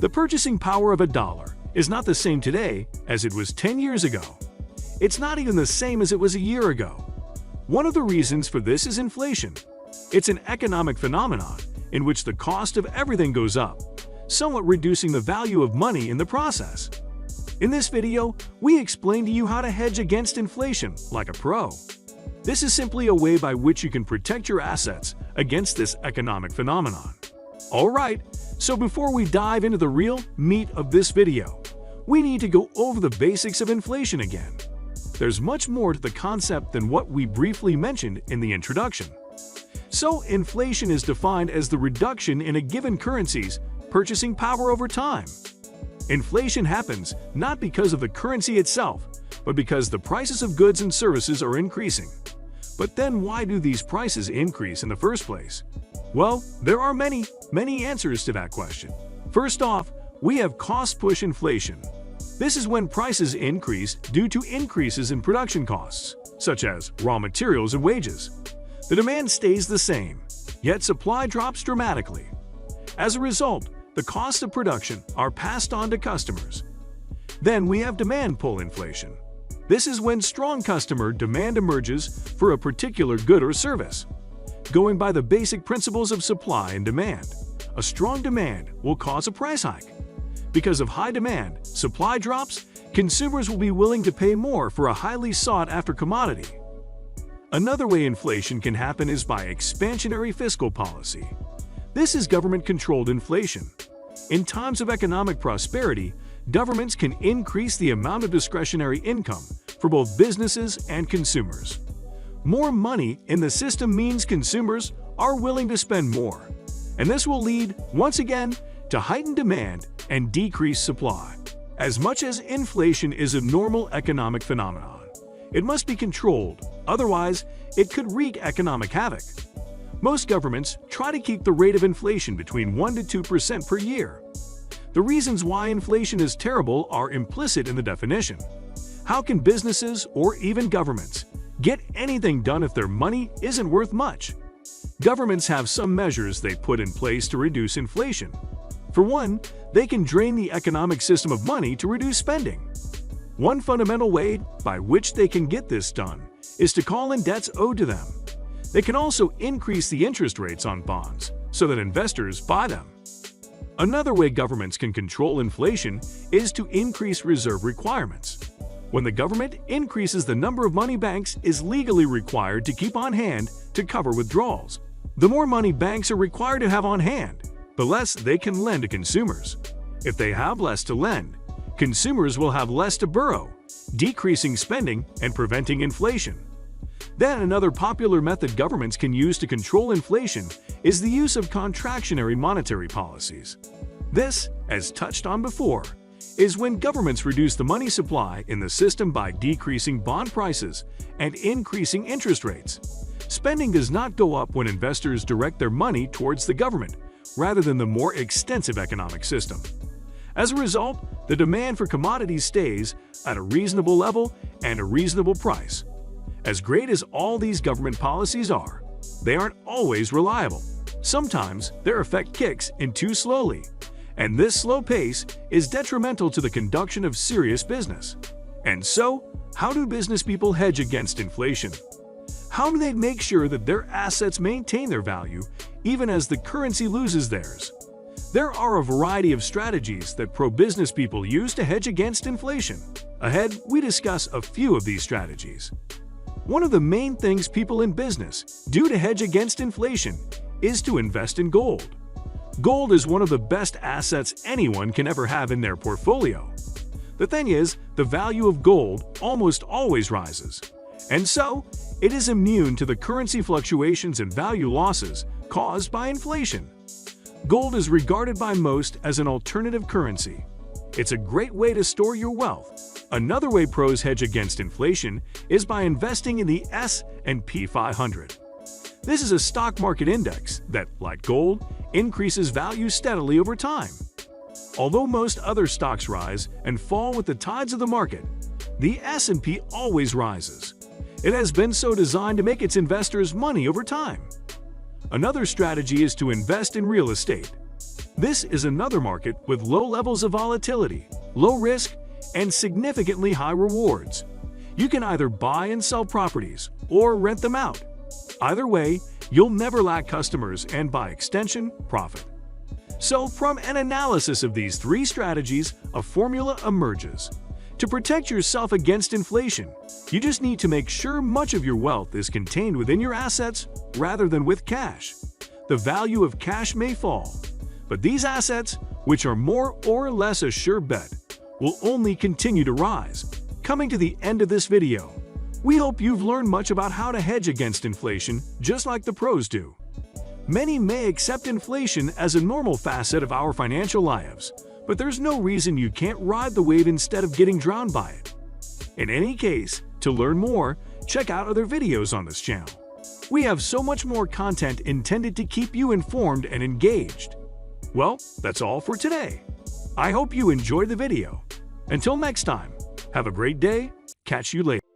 The purchasing power of a dollar is not the same today as it was 10 years ago. It's not even the same as it was a year ago. One of the reasons for this is inflation. It's an economic phenomenon in which the cost of everything goes up, somewhat reducing the value of money in the process. In this video, we explain to you how to hedge against inflation like a pro. This is simply a way by which you can protect your assets against this economic phenomenon. Alright, so before we dive into the real meat of this video, we need to go over the basics of inflation again. There's much more to the concept than what we briefly mentioned in the introduction. So, inflation is defined as the reduction in a given currency's purchasing power over time. Inflation happens not because of the currency itself, but because the prices of goods and services are increasing. But then why do these prices increase in the first place? Well, there are many answers to that question. First off, we have cost-push inflation. This is when prices increase due to increases in production costs, such as raw materials and wages. The demand stays the same, yet supply drops dramatically. As a result, the costs of production are passed on to customers. Then we have demand pull inflation. This is when strong customer demand emerges for a particular good or service. Going by the basic principles of supply and demand, a strong demand will cause a price hike. Because of high demand, supply drops, consumers will be willing to pay more for a highly sought-after commodity. Another way inflation can happen is by expansionary fiscal policy. This is government-controlled inflation. In times of economic prosperity, governments can increase the amount of discretionary income for both businesses and consumers. More money in the system means consumers are willing to spend more, and this will lead, once again, to heightened demand and decreased supply. As much as inflation is a normal economic phenomenon, it must be controlled, otherwise it could wreak economic havoc. Most governments try to keep the rate of inflation between 1% to 2% per year. The reasons why inflation is terrible are implicit in the definition. How can businesses or even governments get anything done if their money isn't worth much? Governments have some measures they put in place to reduce inflation. For one, they can drain the economic system of money to reduce spending. One fundamental way by which they can get this done is to call in debts owed to them. They can also increase the interest rates on bonds so that investors buy them. Another way governments can control inflation is to increase reserve requirements. When the government increases the number of money banks is legally required to keep on hand to cover withdrawals. The more money banks are required to have on hand, the less they can lend to consumers. If they have less to lend, consumers will have less to borrow, decreasing spending and preventing inflation. Then another popular method governments can use to control inflation is the use of contractionary monetary policies. This, as touched on before, is when governments reduce the money supply in the system by decreasing bond prices and increasing interest rates. Spending does not go up when investors direct their money towards the government, rather than the more extensive economic system. As a result, the demand for commodities stays at a reasonable level and a reasonable price. As great as all these government policies are, they aren't always reliable. Sometimes their effect kicks in too slowly, and this slow pace is detrimental to the conduction of serious business. And so, how do business people hedge against inflation? How do they make sure that their assets maintain their value even as the currency loses theirs? There are a variety of strategies that pro-business people use to hedge against inflation. Ahead, we discuss a few of these strategies. One of the main things people in business do to hedge against inflation is to invest in gold. Gold is one of the best assets anyone can ever have in their portfolio. The thing is, the value of gold almost always rises, and so it is immune to the currency fluctuations and value losses caused by inflation. Gold is regarded by most as an alternative currency. It's a great way to store your wealth. Another way pros hedge against inflation is by investing in the S&P 500. This is a stock market index that, like gold, increases value steadily over time. Although most other stocks rise and fall with the tides of the market, the S&P always rises. It has been so designed to make its investors money over time. Another strategy is to invest in real estate. This is another market with low levels of volatility, low risk, and significantly high rewards. You can either buy and sell properties or rent them out. Either way, you'll never lack customers and, by extension, profit. So, from an analysis of these three strategies, a formula emerges. To protect yourself against inflation, you just need to make sure much of your wealth is contained within your assets rather than with cash. The value of cash may fall, but these assets, which are more or less a sure bet, will only continue to rise. Coming to the end of this video, we hope you've learned much about how to hedge against inflation just like the pros do. Many may accept inflation as a normal facet of our financial lives, but there's no reason you can't ride the wave instead of getting drowned by it. In any case, to learn more, check out other videos on this channel. We have so much more content intended to keep you informed and engaged. Well, that's all for today. I hope you enjoyed the video. Until next time, have a great day. Catch you later.